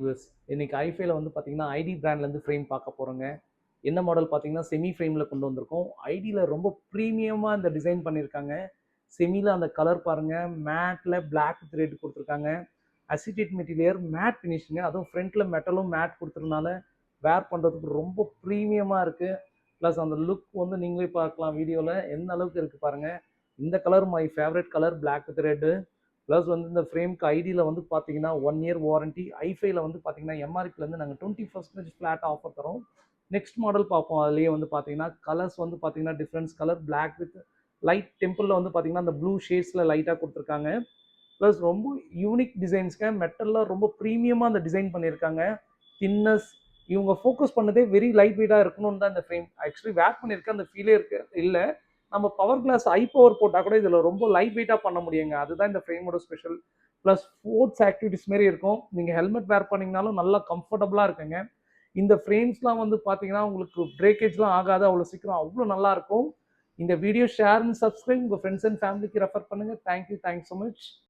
US இன்னைக்கு ஐஃபைல வந்து பார்த்தீங்கன்னா ஐடி பிராண்ட்லேருந்து ஃப்ரேம் பார்க்க போகிறோங்க. என்ன மாடல் பார்த்தீங்கன்னா செமி ஃப்ரேமில் கொண்டு வந்திருக்கோம். ஐடியில் ரொம்ப ப்ரீமியமாக இந்த டிசைன் பண்ணியிருக்காங்க. செமியில் அந்த கலர் பாருங்கள், மேட்டில் பிளாக் த்ரெட் கொடுத்துருக்காங்க. அசிட்டேட் மெட்டீரியல் மேட் ஃபினிஷிங்க, அதுவும் ஃப்ரண்ட்டில் மெட்டலும் மேட் கொடுத்துருனால வேர் பண்ணுறதுக்கு ரொம்ப ப்ரீமியமாக இருக்குது. ப்ளஸ் அந்த லுக் வந்து நீங்களே பார்க்கலாம் வீடியோவில் எந்த அளவுக்கு இருக்குது பாருங்கள். இந்த colour my favourite colour black with red. Plus வந்து இந்த ஃப்ரேம்க்கு ஐடியில் வந்து பார்த்தீங்கன்னா 1 இயர் வாரண்ட்டி. ஐஃபைல வந்து பார்த்தீங்கன்னா எம்ஆர்பிலேருந்து நாங்கள் 20% ஃப்ளாட் ஆஃபர் தரோம். நெக்ஸ்ட் மாடல் பார்ப்போம். அதுலேயே வந்து பார்த்தீங்கன்னா கலர்ஸ் வந்து பார்த்தீங்கன்னா difference colour black with light டெம்பிளில் வந்து பார்த்தீங்கன்னா அந்த ப்ளூ ஷேட்ஸில் லைட்டாக கொடுத்துருக்காங்க. ப்ளஸ் ரொம்ப யூனிக் டிசைன்ஸ்ங்க, மெட்டலில் ரொம்ப ப்ரீமியமாக அந்த டிசைன் பண்ணியிருக்காங்க. தின்னஸ் இவங்க ஃபோக்கஸ் பண்ணதே வெரி லைட் வெயிட்டாக இருக்கணும்னு தான் இந்த ஃப்ரேம். ஆக்சுவலி வேர் பண்ணியிருக்க அந்த ஃபீலே இருக்கு இல்லை. நம்ம பவர் கிளாஸ் ஐ பவர் போட்டால் கூட இதில் ரொம்ப லைட் வெயிட்டாக பண்ண முடியுங்க. அதுதான் இந்த ஃப்ரேமோட ஸ்பெஷல். ப்ளஸ் ஸ்போர்ட்ஸ் ஆக்டிவிட்டிஸ் மாரி இருக்கும். நீங்கள் ஹெல்மெட் வேர் பண்ணிங்கனாலும் நல்லா கம்ஃபர்டபுளாக இருக்குங்க. இந்த ஃப்ரேம்ஸ்லாம் வந்து பார்த்தீங்கன்னா உங்களுக்கு பிரேக்கேஜ்லாம் ஆகாது அவ்வளோ சீக்கிரம், அவ்வளோ நல்லா இருக்கும். இந்த வீடியோ ஷேர் அண்ட் சப்ஸ்கிரைப் உங்கள் ஃப்ரெண்ட்ஸ் அண்ட் ஃபேமிலிக்கு ரெஃபர் பண்ணுங்கள். Thank you so much.